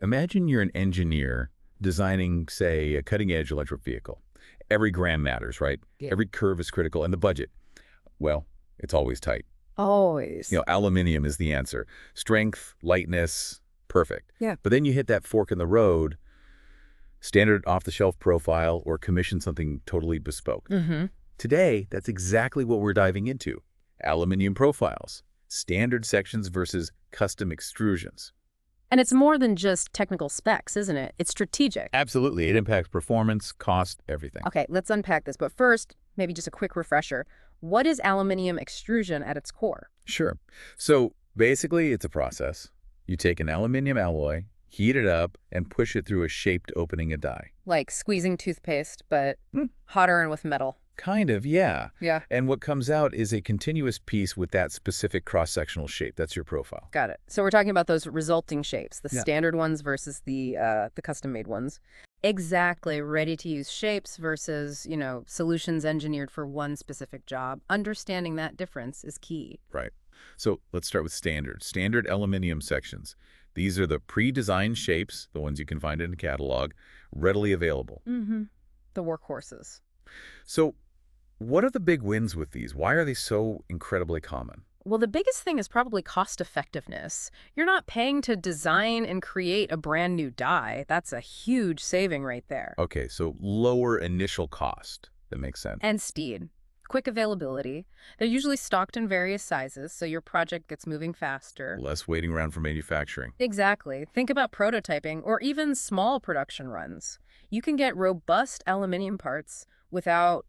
Imagine you're an engineer designing, say, a cutting-edge electric vehicle. Every gram matters, right? Yeah. Every curve is critical, and the budget, well, it's always tight. Always. Aluminium is the answer. Strength, lightness, perfect. Yeah. But then you hit that fork in the road, standard off-the-shelf profile, or commission something totally bespoke. Mm-hmm. Today, that's exactly what we're diving into. Aluminum profiles, standard sections versus custom extrusions. And it's more than just technical specs, isn't it? It's strategic. Absolutely. It impacts performance, cost, everything. Okay, let's unpack this. But first, maybe just a quick refresher. What is aluminium extrusion at its core? Sure. So basically, it's a process. You take an aluminum alloy, heat it up, and push it through a shaped opening a die. Like squeezing toothpaste, but hotter and with metal. Kind of, yeah. Yeah. And what comes out is a continuous piece with that specific cross-sectional shape. That's your profile. Got it. So we're talking about those resulting shapes, the Yeah. standard ones versus the custom-made ones. Exactly. Ready-to-use shapes versus, solutions engineered for one specific job. Understanding that difference is key. Right. So let's start with standard. Standard aluminum sections. These are the pre-designed shapes, the ones you can find in a catalog, readily available. Mm-hmm. The workhorses. So what are the big wins with these? Why are they so incredibly common? Well, the biggest thing is probably cost effectiveness. You're not paying to design and create a brand new die. That's a huge saving right there. Okay, so lower initial cost. That makes sense. And speed. Quick availability. They're usually stocked in various sizes, so your project gets moving faster. Less waiting around for manufacturing. Exactly. Think about prototyping or even small production runs. You can get robust aluminum parts without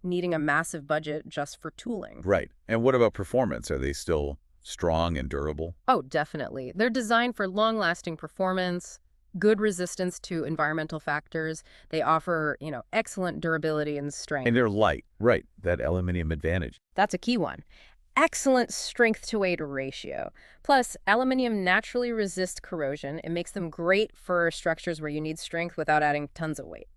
needing a massive budget just for tooling. Right. And what about performance? Are they still strong and durable? Oh, definitely. They're designed for long-lasting performance, good resistance to environmental factors. They offer, excellent durability and strength. And they're light. Right. That aluminum advantage. That's a key one. Excellent strength-to-weight ratio. Plus, aluminum naturally resists corrosion. It makes them great for structures where you need strength without adding tons of weight.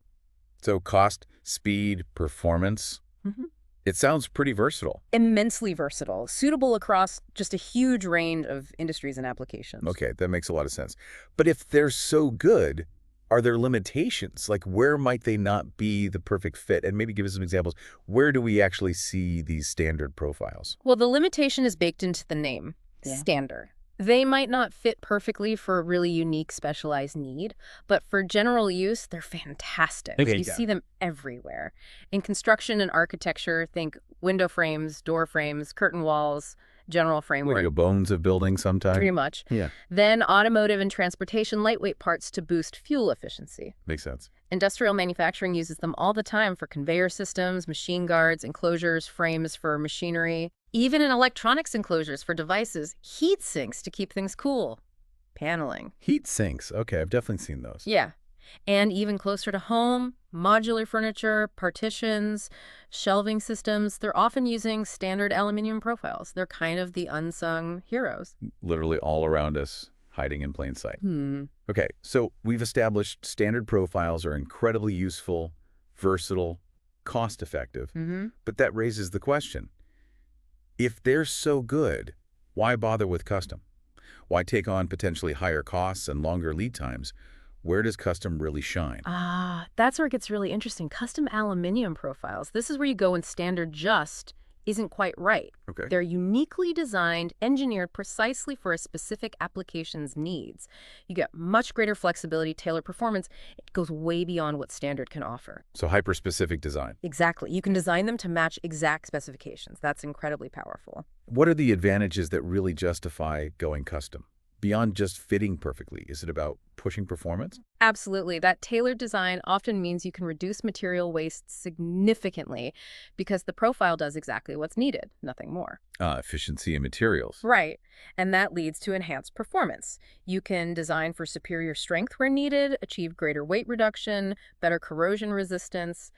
So cost, speed, performance. Mm-hmm. It sounds pretty versatile. Immensely versatile, suitable across just a huge range of industries and applications. Okay, that makes a lot of sense. But if they're so good, are there limitations? Like, where might they not be the perfect fit? And maybe give us some examples. Where do we actually see these standard profiles? Well, the limitation is baked into the name, standard. They might not fit perfectly for a really unique, specialized need, but for general use, they're fantastic. Okay, You yeah. see them everywhere. In construction and architecture, think window frames, door frames, curtain walls, general framework. Like the bones of buildings sometimes? Pretty much. Yeah, Then automotive and transportation lightweight parts to boost fuel efficiency. makes sense. Industrial manufacturing uses them all the time for conveyor systems, machine guards, enclosures, frames for machinery. Even in electronics enclosures for devices, heat sinks to keep things cool. Paneling. Heat sinks. Okay, I've definitely seen those. Yeah. And even closer to home, modular furniture, partitions, shelving systems, they're often using standard aluminum profiles. They're kind of the unsung heroes. Literally all around us, hiding in plain sight. Hmm. Okay, so we've established standard profiles are incredibly useful, versatile, cost-effective. Mm-hmm. But that raises the question. If they're so good, why bother with custom? Why take on potentially higher costs and longer lead times? Where does custom really shine? That's where it gets really interesting. Custom aluminum profiles. This is where you go when standard just isn't quite right. Okay. They're uniquely designed, engineered precisely for a specific application's needs. You get much greater flexibility, tailored performance. It goes way beyond what standard can offer. So hyper-specific design. Exactly. You can design them to match exact specifications. That's incredibly powerful. What are the advantages that really justify going custom? Beyond just fitting perfectly, is it about pushing performance? Absolutely. That tailored design often means you can reduce material waste significantly because the profile does exactly what's needed, nothing more. Efficiency in materials. Right. And that leads to enhanced performance. You can design for superior strength where needed, achieve greater weight reduction, better corrosion resistance,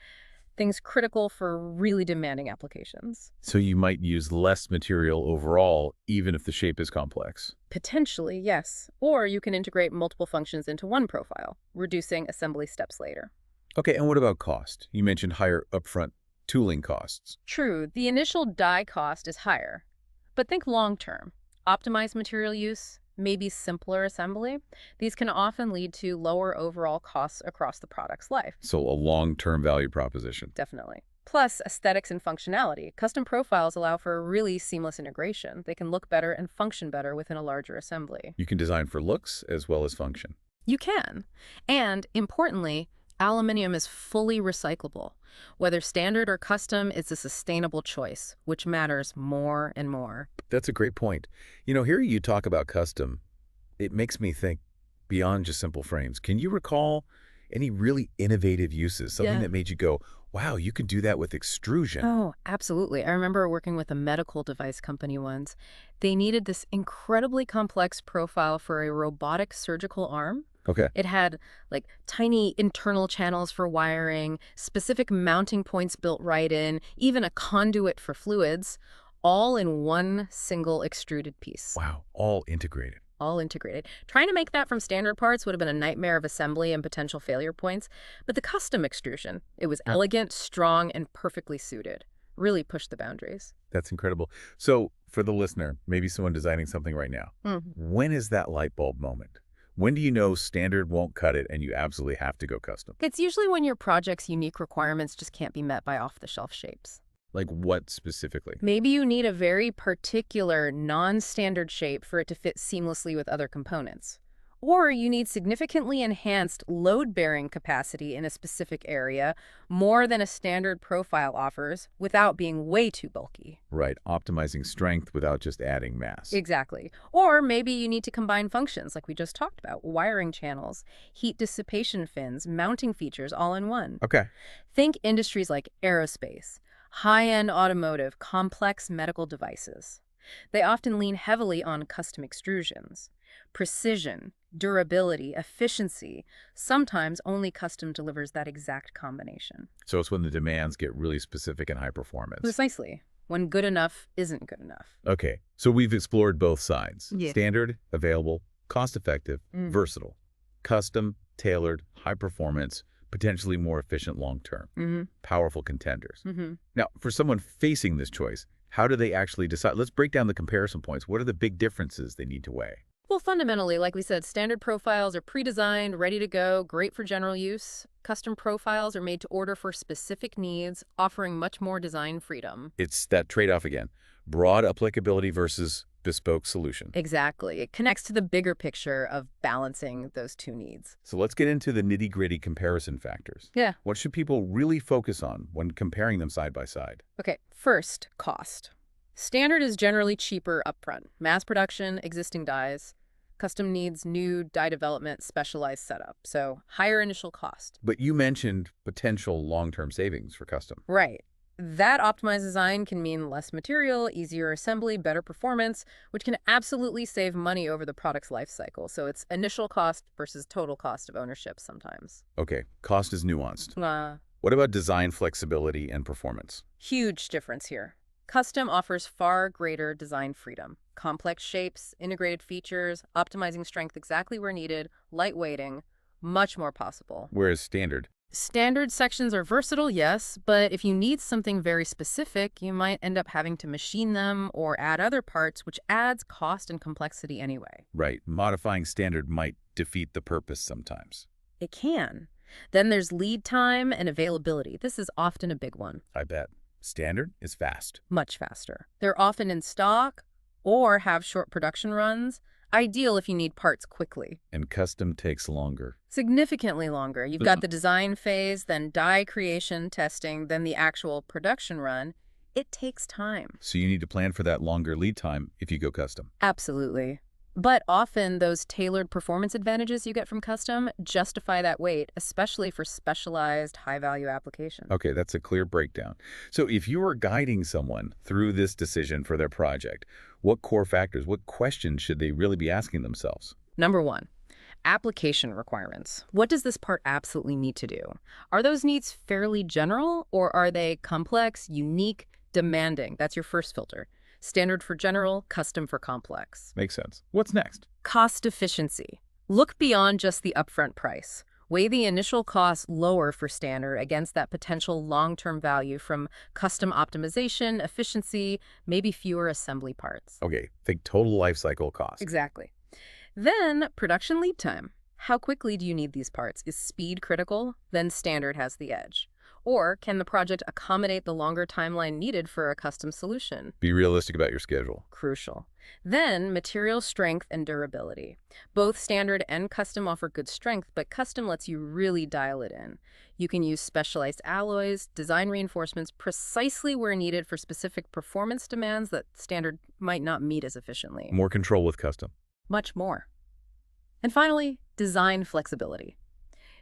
things critical for really demanding applications. So you might use less material overall, even if the shape is complex. Potentially, yes. Or you can integrate multiple functions into one profile, reducing assembly steps later. Okay, and what about cost? You mentioned higher upfront tooling costs. True, the initial die cost is higher. But think long-term. Optimize material use, maybe simpler assembly. These can often lead to lower overall costs across the product's life. So a long-term value proposition. Definitely. Plus, aesthetics and functionality. Custom profiles allow for really seamless integration. They can look better and function better within a larger assembly. You can design for looks as well as function. You can. And, importantly, aluminum is fully recyclable. Whether standard or custom, it's a sustainable choice, which matters more and more. That's a great point. Hearing you talk about custom, it makes me think beyond just simple frames. Can you recall any really innovative uses, something that made you go, wow, you can do that with extrusion? Oh, absolutely. I remember working with a medical device company once. They needed this incredibly complex profile for a robotic surgical arm. Okay. It had like tiny internal channels for wiring, specific mounting points built right in, even a conduit for fluids, all in one single extruded piece. Wow, all integrated. All integrated. Trying to make that from standard parts would have been a nightmare of assembly and potential failure points, but the custom extrusion, it was elegant, strong, and perfectly suited. Really pushed the boundaries. That's incredible. So for the listener, maybe someone designing something right now, when is that light bulb moment? When do you know standard won't cut it and you absolutely have to go custom? It's usually when your project's unique requirements just can't be met by off-the-shelf shapes. Like what specifically? Maybe you need a very particular, non-standard shape for it to fit seamlessly with other components. Or you need significantly enhanced load-bearing capacity in a specific area, more than a standard profile offers, without being way too bulky. Right, optimizing strength without just adding mass. Exactly. Or maybe you need to combine functions like we just talked about, wiring channels, heat dissipation fins, mounting features all in one. Okay. Think industries like aerospace, high-end automotive, complex medical devices. They often lean heavily on custom extrusions. Precision, durability, efficiency. Sometimes only custom delivers that exact combination. So it's when the demands get really specific and high performance. Precisely. When good enough isn't good enough. Okay, so we've explored both sides. Yeah. Standard, available, cost-effective, versatile. Custom, tailored, high performance, potentially more efficient long-term. Powerful contenders. Now, for someone facing this choice, how do they actually decide? Let's break down the comparison points. What are the big differences they need to weigh? Well, fundamentally, like we said, standard profiles are pre-designed, ready to go, great for general use. Custom profiles are made to order for specific needs, offering much more design freedom. It's that trade-off again. Broad applicability versus bespoke solution. Exactly. It connects to the bigger picture of balancing those two needs. So let's get into the nitty-gritty comparison factors. Yeah. What should people really focus on when comparing them side by side? Okay, first, cost. Standard is generally cheaper upfront. Mass production, existing dies. Custom needs new die development, specialized setup. So higher initial cost. But you mentioned potential long-term savings for custom. Right. That optimized design can mean less material, easier assembly, better performance, which can absolutely save money over the product's life cycle. So it's initial cost versus total cost of ownership sometimes. Okay, cost is nuanced. What about design flexibility and performance? Huge difference here. Custom offers far greater design freedom. Complex shapes, integrated features, optimizing strength exactly where needed, lightweighting, much more possible. Whereas standard? Standard sections are versatile, yes, but if you need something very specific, you might end up having to machine them or add other parts, which adds cost and complexity anyway. Right. Modifying standard might defeat the purpose sometimes. It can. Then there's lead time and availability. This is often a big one. I bet. Standard is fast. Much faster. They're often in stock or have short production runs. Ideal if you need parts quickly. And custom takes longer. Significantly longer. You've got the design phase, then die creation, testing, then the actual production run. It takes time. So you need to plan for that longer lead time if you go custom. Absolutely. But often those tailored performance advantages you get from custom justify that wait, especially for specialized high-value applications. Okay, that's a clear breakdown. So if you were guiding someone through this decision for their project, what core factors, what questions should they really be asking themselves? Number one, application requirements. What does this part absolutely need to do? Are those needs fairly general, or are they complex, unique, demanding? That's your first filter. Standard for general, custom for complex. Makes sense. What's next? Cost efficiency. Look beyond just the upfront price. Weigh the initial cost lower for standard against that potential long-term value from custom optimization, efficiency, maybe fewer assembly parts. Okay, think total life cycle cost. Exactly. Then, production lead time. How quickly do you need these parts? Is speed critical? Then standard has the edge. Or can the project accommodate the longer timeline needed for a custom solution? Be realistic about your schedule. Crucial. Then, material strength and durability. Both standard and custom offer good strength, but custom lets you really dial it in. You can use specialized alloys, design reinforcements precisely where needed for specific performance demands that standard might not meet as efficiently. More control with custom. Much more. And finally, design flexibility.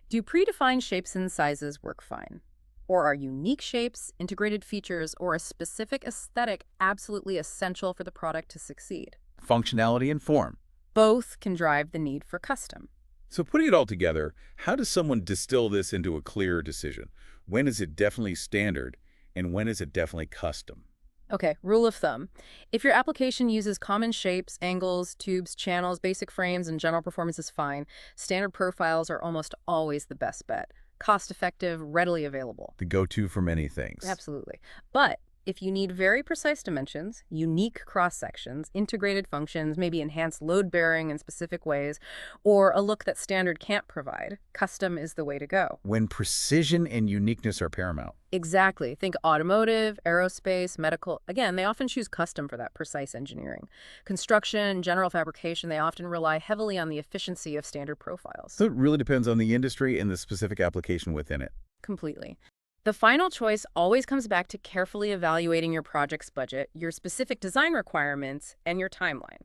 Do predefined shapes and sizes work fine? Or are unique shapes, integrated features, or a specific aesthetic absolutely essential for the product to succeed? Functionality and form. Both can drive the need for custom. So putting it all together, how does someone distill this into a clear decision? When is it definitely standard, and when is it definitely custom? Okay, rule of thumb. If your application uses common shapes, angles, tubes, channels, basic frames, and general performance is fine, standard profiles are almost always the best bet. Cost-effective, readily available. The go-to for many things. Absolutely. But if you need very precise dimensions, unique cross-sections, integrated functions, maybe enhanced load-bearing in specific ways, or a look that standard can't provide, custom is the way to go. When precision and uniqueness are paramount. Exactly. Think automotive, aerospace, medical. Again, they often choose custom for that precise engineering. Construction, general fabrication, they often rely heavily on the efficiency of standard profiles. So it really depends on the industry and the specific application within it. Completely. The final choice always comes back to carefully evaluating your project's budget, your specific design requirements, and your timeline.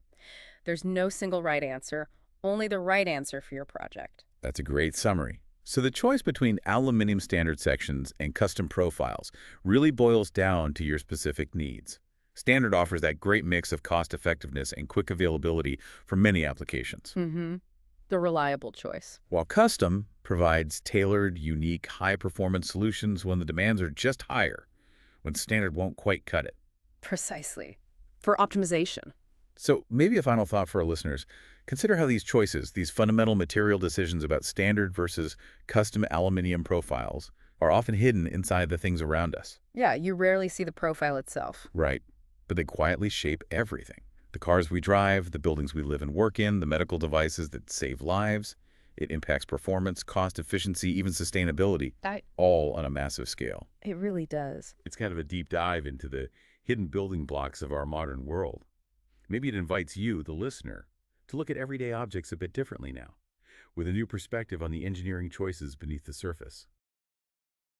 There's no single right answer, only the right answer for your project. That's a great summary. So the choice between aluminum standard sections and custom profiles really boils down to your specific needs. Standard offers that great mix of cost-effectiveness and quick availability for many applications. The reliable choice. While custom provides tailored, unique, high-performance solutions when the demands are just higher, when standard won't quite cut it. Precisely. For optimization. So maybe a final thought for our listeners. Consider how these choices, these fundamental material decisions about standard versus custom aluminum profiles, are often hidden inside the things around us. Yeah, you rarely see the profile itself. Right. But they quietly shape everything. The cars we drive, the buildings we live and work in, the medical devices that save lives. It impacts performance, cost efficiency, even sustainability, all on a massive scale. It really does. It's kind of a deep dive into the hidden building blocks of our modern world. Maybe it invites you, the listener, to look at everyday objects a bit differently now, with a new perspective on the engineering choices beneath the surface.